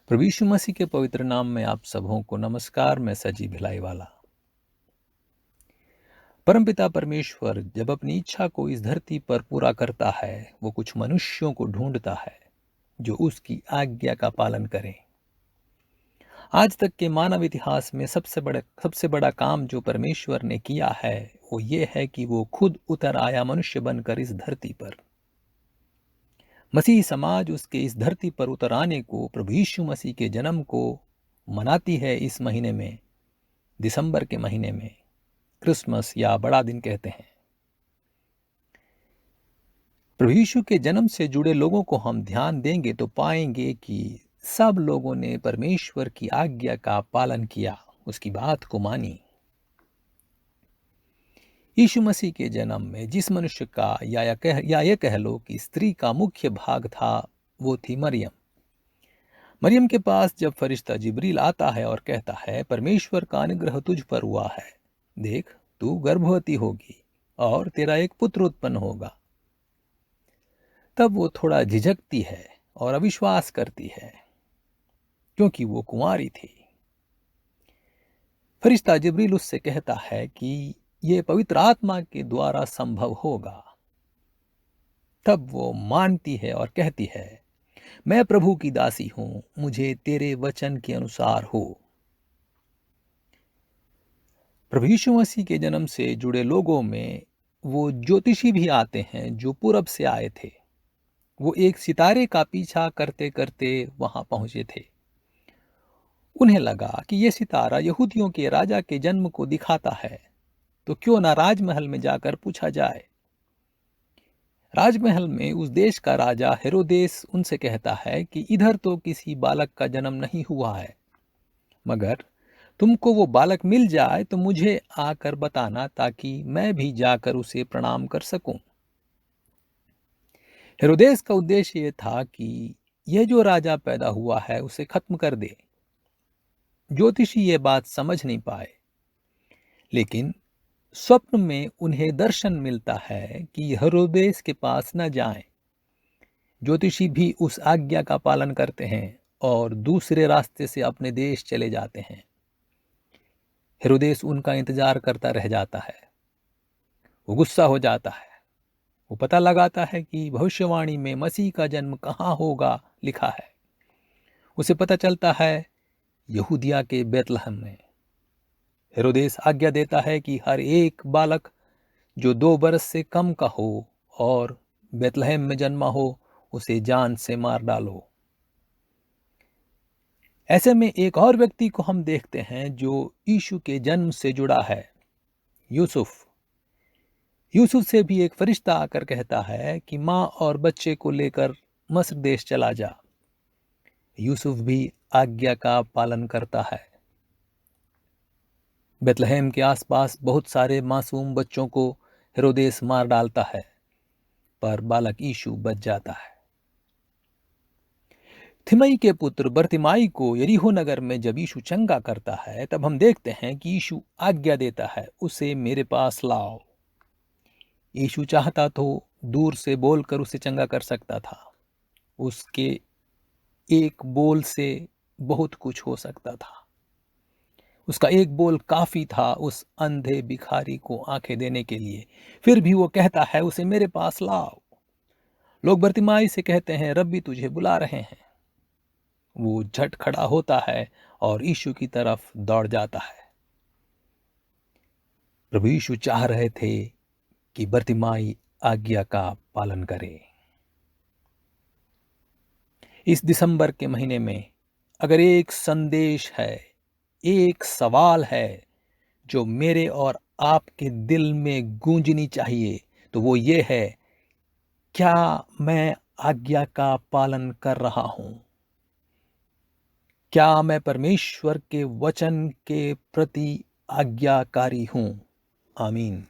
प्रभु यीशु मसीह के पवित्र नाम में आप सबों को नमस्कार। मैं सजी भिलाई वाला। परमपिता परमेश्वर जब अपनी इच्छा को इस धरती पर पूरा करता है, वो कुछ मनुष्यों को ढूंढता है जो उसकी आज्ञा का पालन करें। आज तक के मानव इतिहास में सबसे बड़ा काम जो परमेश्वर ने किया है वो ये है कि वो खुद उतर आया मनुष्य बनकर इस धरती पर। मसीह समाज उसके इस धरती पर उतर आने को, प्रभु यीशु मसीह के जन्म को मनाती है। इस महीने में, दिसंबर के महीने में, क्रिसमस या बड़ा दिन कहते हैं। प्रभु यीशु के जन्म से जुड़े लोगों को हम ध्यान देंगे तो पाएंगे कि सब लोगों ने परमेश्वर की आज्ञा का पालन किया, उसकी बात को मानी। यीशु मसीह के जन्म में जिस मनुष्य का या ये कह लो कि स्त्री का मुख्य भाग था, वो थी मरियम। मरियम के पास जब फरिश्ता जिब्रील आता है और कहता है, परमेश्वर का अनुग्रह तुझ पर हुआ है, देख तू गर्भवती होगी और तेरा एक पुत्र उत्पन्न होगा, तब वो थोड़ा झिझकती है और अविश्वास करती है क्योंकि वो कुंवारी थी। फरिश्ता जिब्रील उससे कहता है कि ये पवित्र आत्मा के द्वारा संभव होगा। तब वो मानती है और कहती है, मैं प्रभु की दासी हूं, मुझे तेरे वचन के अनुसार हो। प्रभु यीशु मसीह के जन्म से जुड़े लोगों में वो ज्योतिषी भी आते हैं जो पूरब से आए थे। वो एक सितारे का पीछा करते करते वहां पहुंचे थे। उन्हें लगा कि यह सितारा यहूदियों के राजा के जन्म को दिखाता है, तो क्यों ना राजमहल में जाकर पूछा जाए। राजमहल में उस देश का राजा हेरोदेस उनसे कहता है कि इधर तो किसी बालक का जन्म नहीं हुआ है, मगर तुमको वो बालक मिल जाए तो मुझे आकर बताना, ताकि मैं भी जाकर उसे प्रणाम कर सकूं। हेरोदेस का उद्देश्य यह था कि यह जो राजा पैदा हुआ है उसे खत्म कर दे। ज्योतिषी ये बात समझ नहीं पाए, लेकिन स्वप्न में उन्हें दर्शन मिलता है कि हेरोदेस के पास न जाएं। ज्योतिषी भी उस आज्ञा का पालन करते हैं और दूसरे रास्ते से अपने देश चले जाते हैं। हेरोदेस उनका इंतजार करता रह जाता है। वो गुस्सा हो जाता है। वो पता लगाता है कि भविष्यवाणी में मसीह का जन्म कहाँ होगा लिखा है। उसे पता चलता है यहूदिया के बेतलहम में। हेरोदेस आज्ञा देता है कि हर एक बालक जो 2 बरस से कम का हो और बेतलहम में जन्मा हो, उसे जान से मार डालो। ऐसे में एक और व्यक्ति को हम देखते हैं जो यीशु के जन्म से जुड़ा है, यूसुफ। यूसुफ से भी एक फरिश्ता आकर कहता है कि माँ और बच्चे को लेकर मिस्र देश चला जा। यूसुफ भी आज्ञा का पालन करता है। बेतलहम के आसपास बहुत सारे मासूम बच्चों को हेरोदेस मार डालता है, पर बालक यीशु बच जाता है। थिमई के पुत्र बरतिमाई को यरीहो नगर में जब यीशु चंगा करता है, तब हम देखते हैं कि यीशु आज्ञा देता है, उसे मेरे पास लाओ। यीशु चाहता तो दूर से बोलकर उसे चंगा कर सकता था। उसके एक बोल से बहुत कुछ हो सकता था। उसका एक बोल काफी था उस अंधे भिखारी को आंखें देने के लिए। फिर भी वो कहता है, उसे मेरे पास लाओ। लोग बरतिमाई से कहते हैं, रब्बी तुझे बुला रहे हैं। वो झट खड़ा होता है और यीशु की तरफ दौड़ जाता है। प्रभु यीशु चाह रहे थे कि बरतिमाई आज्ञा का पालन करे। इस दिसंबर के महीने में अगर एक संदेश है, एक सवाल है जो मेरे और आपके दिल में गूंजनी चाहिए, तो वो ये है, क्या मैं आज्ञा का पालन कर रहा हूं? क्या मैं परमेश्वर के वचन के प्रति आज्ञाकारी हूं? आमीन।